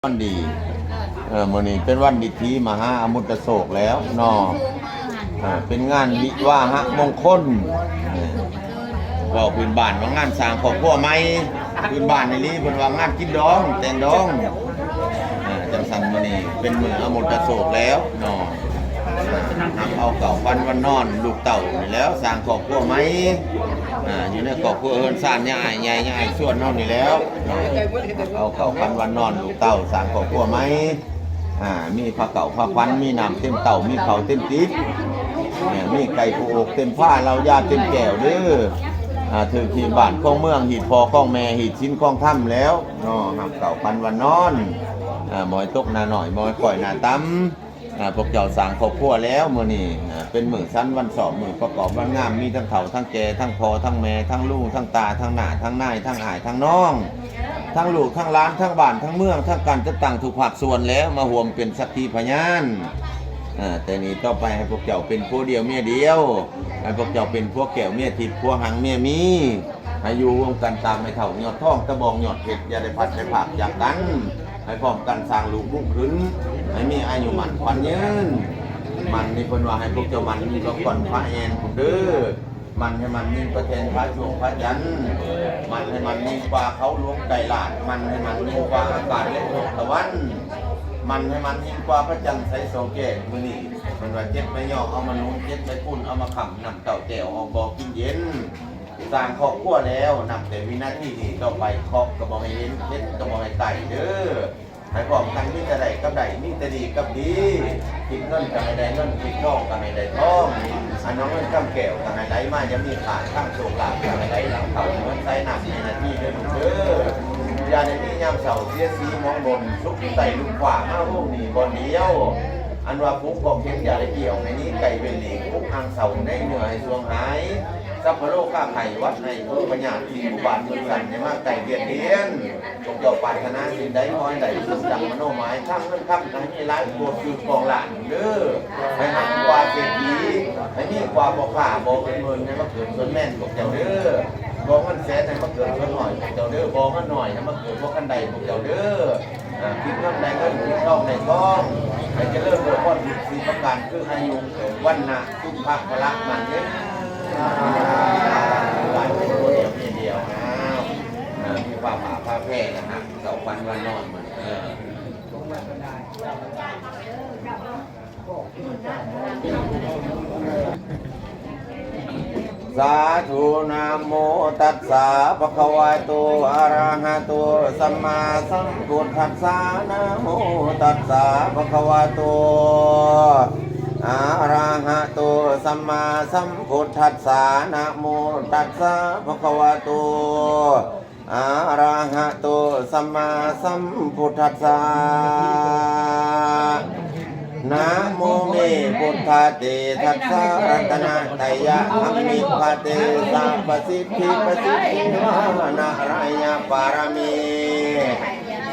วันดีมื้อนี้เป็นวันดิถีมหาอมุตโศกแล้วเนาะเป็นงานวิวาหะมงคลก็พื้นบ้านว่างานสร้างครอบครัวใหม่พื้นบ้านในนี้เพิ่นว่างานกินดองแต่งดองจังซั่นมื้อนี้เป็นมื้ออมุตโศกแล้วเนาะนำเอาเก่าปันวันนอนลูกเต่านี่แล้วสร้างครอบครัวใหม่อยู่ในครอบครัวเฮือนซ่านใหญ่ๆส่วนนอนนี่แล้วเอาเก่าปันวันนอนลูกเต่าสร้างครอบครัวใหม่มีผ้าเก่าผ้าพันมีน้ำเต็มเต่ามีเขาเต็มติ๊บมีไก่ผูอกเต็มผ้าเรายาเต็มแก้วเด้อถึงที่บ้านของเมืองหีดพอของแม่หีดชิ้นของถ้ำแล้วเนาะหักเก่าปันวันนอนมอยตกนาหน่อยมอยก่อยนาตั้มพวกเจ้าสร้างครอบครัวแล้วมื้อนี้เป็นมื้อสั้นวันสอบมื้อประกอบวันงามมีทั้งเฒ่าทั้งแก่ทั้งพ่อทั้งแม่ทั้งลูกทั้งตาทั้งหน้าทั้งนายทั้งอ้ายทั้งน้องทั้งลูกทั้งหลานทั้งบ้านทั้งเมืองทั้งกันจะตั้งทุกภาคส่วนแล้วมาร่วมเป็นสักขีพยานแต่นี้ต่อไปให้พวกเจ้าเป็นผัวเดียวเมียเดียวให้พวกเจ้าเป็นผัวแก้วเมียทิพย์ผัวหังเมียมีให้อยู่ร่วมกันตามไม่เท่ายอดทองตะบองยอดเพชรอย่าได้พัดได้ผากจากกันให้พร้อมกันสร้างลูกพุ่งขึ้นให้มีอายุมันขวัญยืนมันนี่เพิ่นว่าให้พวกเจ้ามันมีก็ก่อนพระแอนพุ่นเด้อมันให้มันมีประเทศพระช่วงพระจันทร์มันให้มันมีกว่าเขาหลวงไก่ลาดมันให้มันมีกว่าอากาศและโลกตะวันมันให้มันมีกว่าพระจันทร์ใสโสเกตมื้อนี้มันว่าเจ็ดไม่ย่อเอามานุ่งเจ็ดไม่พุ่นเอามาขำนำเต่าแก้วเอาบ่กินเย็นสร้างครอบครัวแล้วนับแต่วินาทีนี้ต่อไปครอบก็บ่ให้เห็นเฮ็ดก็บ่ให้ไต่เด้อให้พร้อมกันมีแต่ใดกับใดมีแต่ดีกับดีคิดเงินก็ให้ได้เงินคิดทองก็ให้ได้ทองอันน้องเงินกำแก้วก็ให้ได้มาอย่ามีขาดข้างโชคลาภก็ให้ได้หลังเขาเงินใส่หนักในนาทีเด้อลูกเด้ออย่าได้มียามเช้าเสียสีมองบนสุขใส่ลูกขวามาลูกนี่บ่เดียวอันว่าปุ๊กบอกเข็มอย่าได้เกี่ยวในนี้ไก่เวลีปุ๊กอ่างเสาในเหนื่อยสวงหายสัพพโลข้าไข่วัดในผู้ปัญญาที่บุบานเมืองกันในมากไก่เดียนเดียนจงเจ้าปานคณะสิ่งใดคอยใดสุดดังมโนหมายข้ามเงินข้ามให้มีร้ายโกรธคือกองหลานเด้อให้หักกว่าเศรษฐีให้มีกว่าบอกข่าบอกเป็นเมืองให้มาเกิดส่วนแม่นบอกเจ้าเด้อบอกมันแสนให้มาเกิดส่วนหน่อยบอกเจ้าเด้อบอกมันหน่อยให้มาเกิดพวกกันใดบอกเจ้าเด้อคิดเงินใดเงินคิดทองใดทองให้เจริญโดยพ้นสิ่งประการคืออายุวันนะสุภะพละมันเด้อหลายคนเดียวมีความหาผ้าแพร่นะฮะเสาฟันวันนอนเหมือนสาธุนะโมตัสสะภะคะวะโตอะระหะโตสัมมาสัมพุทธัสสะนะโมตัสสะภะคะวะโตอะระหะโตสัมมาสัมพุทธัสสะนะโมตัสสะภะคะวะโตอะระหะโตสัมมาสัมพุทธัสสะนะโมเมพุทธาเตทัสสะรัตนะไตยะอัมมิภะเตสัพพสิทธิปสิทธิวานารายะปารมี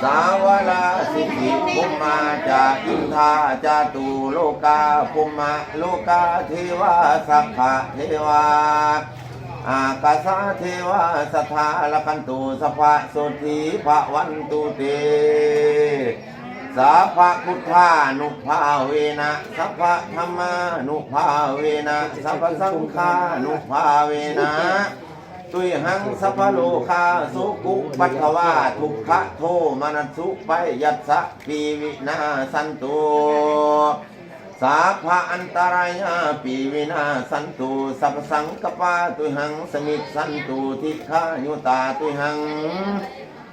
สาวลาสิทธิภูมิมาจาอินทาจาตุโลกาภูมิโลกาเทวาสัพพะเทวาอากาสาเทวาสัทธาลกันตุสัพพะโสติภะวันตุเตสัพพะพุทธานุภาเวนะสัพพะธัมมานุภาเวนะสัพพะสังฆานุภาเวนะตุยหังสัพพะโลกาสุกุปัฏฐวาทุกขะโทมนัสสุไปยัสสะปีวินาสันตุสัพพะอันตรายาปีวินาสันตุสัพพสังกปาตุยหังสมิทสันตุทิขายุตาตุยหัง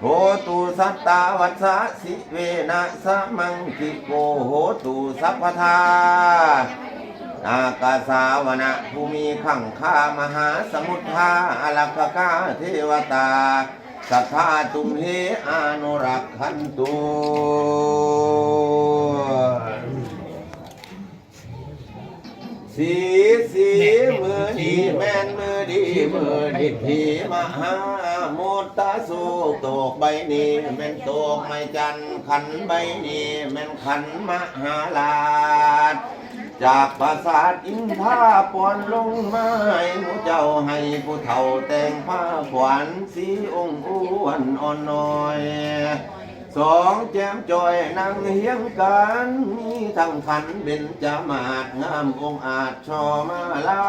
โหตุสัตตาวัสสะสิเวนะสมังคิโกโหตุสัพพทาอากาสาวนะภูมิขังคามหาสมุทธาอลักขกาเทวตาสัทธาตุมเหอนุรักขันตุสีมือดีแม่นมือดีมือดีผีมหาโมตาสุโตกใบนี้แม่นโตกไม่จันขันใบนี้แม่นขันมหาลาดจากปราสาทอินทาปอนลงมาให้หมูเจ้าให้ผู้เฒ่าแต่งผ้าขวัญสีองค์อ้วนอ่อนน้อย สองแจ่มจอยนั่งเฮียงกันมีทั้งขันเบญจมาศงามองอาจชอมาลา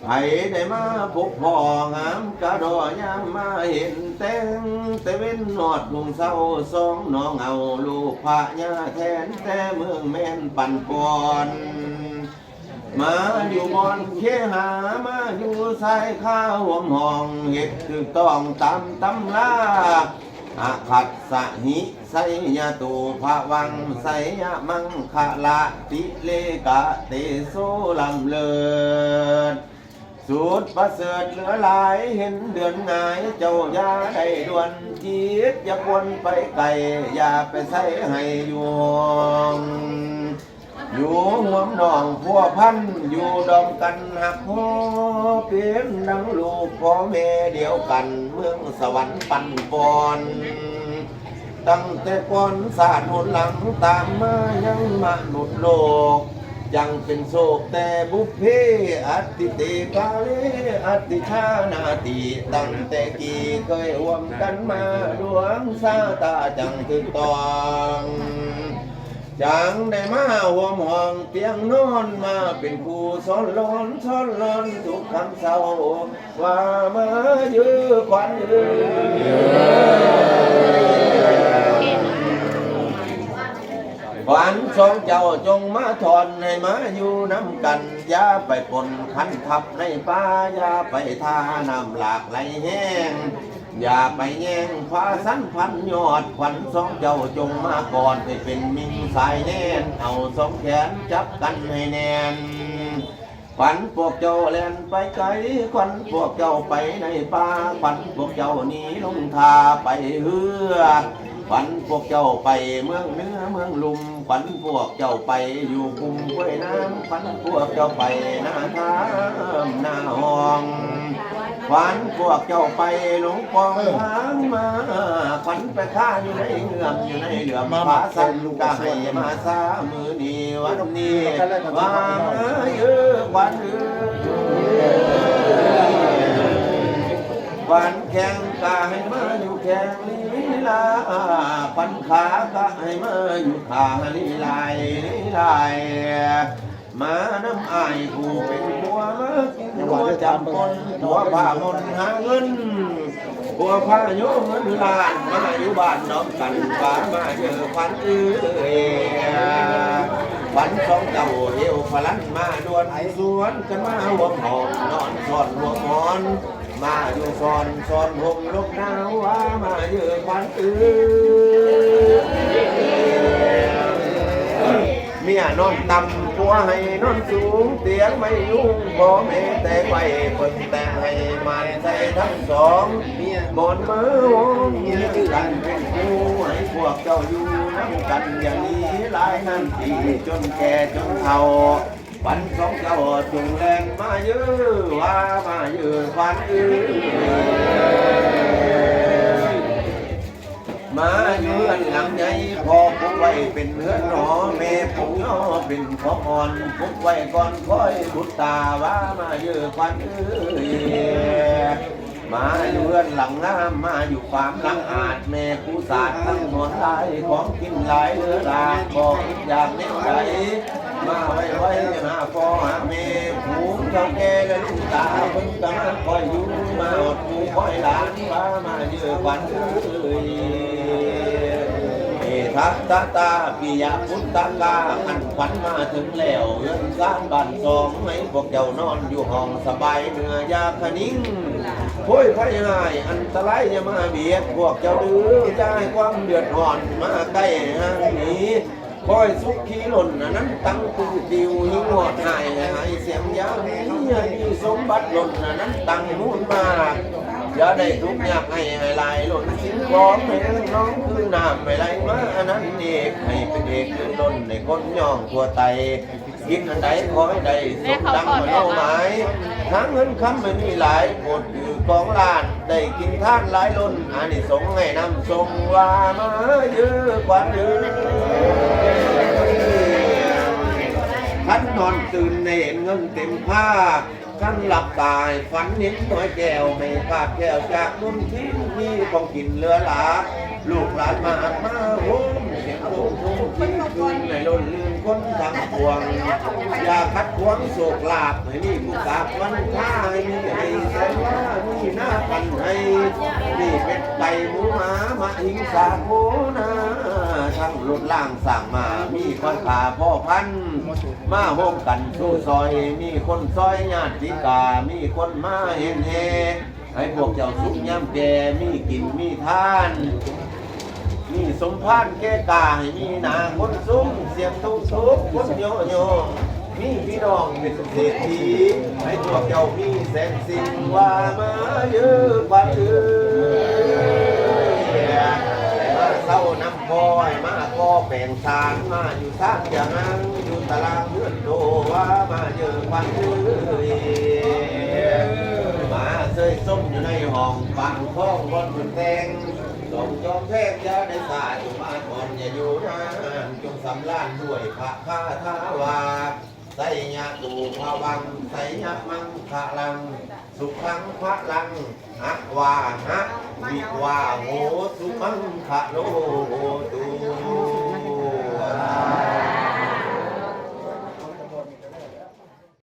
ไผได้มาพบพ่องามกระดอยามมาเห็นแต่งแต่เว้นนอดลุงเศร้าสองน้องเอาลูกพระยาแทนแต่เมืองแม่นปั่นปอนมาอยู่บอนเคหามาอยู่สายข้าวหวมห้องเห็ดคือต้องตามตำลาอาขัดสหิไสยตูภะวังไสยมังคะละติเลกะเตโสลำเลิศสุดประเสริฐเหลือหลายเห็นเดือนงายเจ้าอย่าได้ด่วนจิตอย่าควรไปไกลอย่าไปใส่ให้ยวงอยู่ห่วมน้องพัวพันอยู่ดอมกันหักโหเปลี่ยนดังลูกพ่อแม่เดียวกันเมืองสวรรค์ปันปอนตั้งแต่ก่อนศาสตร์หนหลังตามมายังมนุษย์โลกยังเป็นโศกแต่บุพเพอัตติเตกาเลอัตติชานาติตั้งแต่กี่เคยร่วมกันมาดวงสาตาจังถึงตองจังได้มาห่วมห้องเตียงนอนมาเป็นผู้สอนหลอนทุกคำเศร้าว่ามายื้อควันขวัญสองเจ้าจงมาถอนให้มาอยู่น้ำกันอย่าไปปนขันทับในป่าอย่าไปท่าน้ำหลากไหลแห้งอย่าไปแย่งฟ้าสันพันยอดขวัญสองเจ้าจงมาก่อนให้เป็นมิงสายแน่นเอาสองแขนจับกันให้แน่นขวัญพวกเจ้าแล่นไปไกลขวัญพวกเจ้าไปในป่าขวัญพวกเจ้าหนีลงทาไปเฮือขวัญพวกเจ้าไปเมืองเหนือเมืองลุมขวัญพวกเจ้าไปอยู่กุมกล้วยน้ำขวัญพวกเจ้าไปหน้าทามหน้าห้องขวัญพวกเจ้าไปหลงปองทางมาขวัญไปฆ่าอยู่ในเงื่อมอยู่ในเหลือมฟ้าสั่นก็ให้มาซามือนี้วันนี้ว่าขวัญขวัญแข่งก็ให้มาอยู่แข่งลีลาขวัญขาก็ให้มาอยู่ขาลีลายมาน้ำอายผู้เป็นผัวมากินหัวจับคนหัวผ้ามนหาเงินหัวผ้าโยเงินล้านมาอยู่บ้านน้องกันฟ้ามาเจอขวัญขวัญสองเจ้าเดียวพลันมาดวนสวนกันมาหัวหอมนอนซ่อนหัวหอนมาอยู่ซ่อนห่มลกหนาวว่ามาเจอขวัญเมียนอนต่ำผัวให้นอนสูงเตียงไม่ยุ่งพ่อแม่แต่ไว้เพิ่นแต่ให้มาใส่ทั้งสองบนมือวงยืนกันเป็นคู่ให้พวกเจ้าอยู่น้ำกันอย่างนี้หลายนาทีจนแก่จนเฒ่าฝันของเจ้าจงแรงมาเยอะว่ามาเยอะฝันมาอยู่อันหลังใหญ่พอปุ๊บไว้เป็นเนื้อหนอแม่ปุ๊บย่อเป็นของอ่อนปุ๊บไว้ก่อนค่อยบุตรตาว่ามาเยอะควันมาอยู่อันหลังน้ำมาอยู่ความหลังอาจแม่ผู้สาดทั้งหมดหลายของกินหลายเหลือหลากบอกอยากเล่นใจมาไว้มาพอหาแม่ผูกเจ้าแก่และลูกตาเพิ่งกำลังคอยอยู่มาอดผู้คอยหลานว่ามาเยอะควันทัตตาปิยพุทธกาอันขวัญมาถึงแล้วเรือนสร้างบ้านสองให้พวกเจ้านอนอยู่ห้องสบายเหนือยาคนิ่งพ้ยไฟง่ายอันตรายอย่ามาเบียดพวกเจ้าดื้อใจความเดือดร้อนมาใกล้ห้างนี้คอยสุขขี้หล่นนั้นตั้งตู้ติวหิ้งหอดหายเสียงยาวมีสมบัติหล่นนั้นตั้งมูลมากอย่าได้ทุกอยากให้ลายหล่นสิ่งของให้น้องคือน้ำไม่ไหลมาอันนั้นเอกให้เป็นเอกคือล้นในคนย่องทั่วไตกินอันใดขอให้ได้สมดังมโนหมายทั้งเงินคำไม่มีหลายหมดคือกองล้านได้กินท่านหลายล้นอันนี้สงให้นำทรงว่ามาเยอะกว่าเยอะขันนอนตื่นเห็นเงินเต็มผ้า กันหลับตายฝันเห็นน้อยแก้วไม่พลาดแก้วจากมุนทิ้งมีของกินเหลือหลาลูกหลานมาโฮมเสียงโฮมทุ่งที่คืนในล้นลืมคนทำพวงอย่าคัดขวางโศกลาบให้มีผู้กาบวันท่าให้มีให้แสนว่ามีหน้าพันให้นี่เป็นไก่หมูหมามาหิงสาโคนาทั้งรถล่างสั่งมามีคนขาพ่อพันมาโฮมกันสู้ซอยมีคนซอยญาติกามีคนมาเห็นเฮให้พวกเจ้าสุขย่ำแก่มีกินมีทานมีสมพานแก่กาให้มีนาคนซุ้มเสียงทุกทุกคนโยโยมีพี่น้องเป็นเศรษฐีให้พวกเจ้ามีแสนสิ่งว่ามาเยอะกว่าเธอมาเศร้าน้ำพอยมาก็แบ่งสารมาอยู่ทางอย่างนั้นอยู่ตารางเพื่อนโตว่ามาเยอะกว่าเธอมาเซยส้มอยู่ในห้องฟังท้องบนบนแตงสองจอมแพงยาได้สาอยู่มาก่อนอย่าอยู่นานจงสำล้านด้วยพระคาถาวาไสยะตูภาวังไสยะมังคลังสุขังพระลังหักวาหะวิวาโหสุมังคะโลตู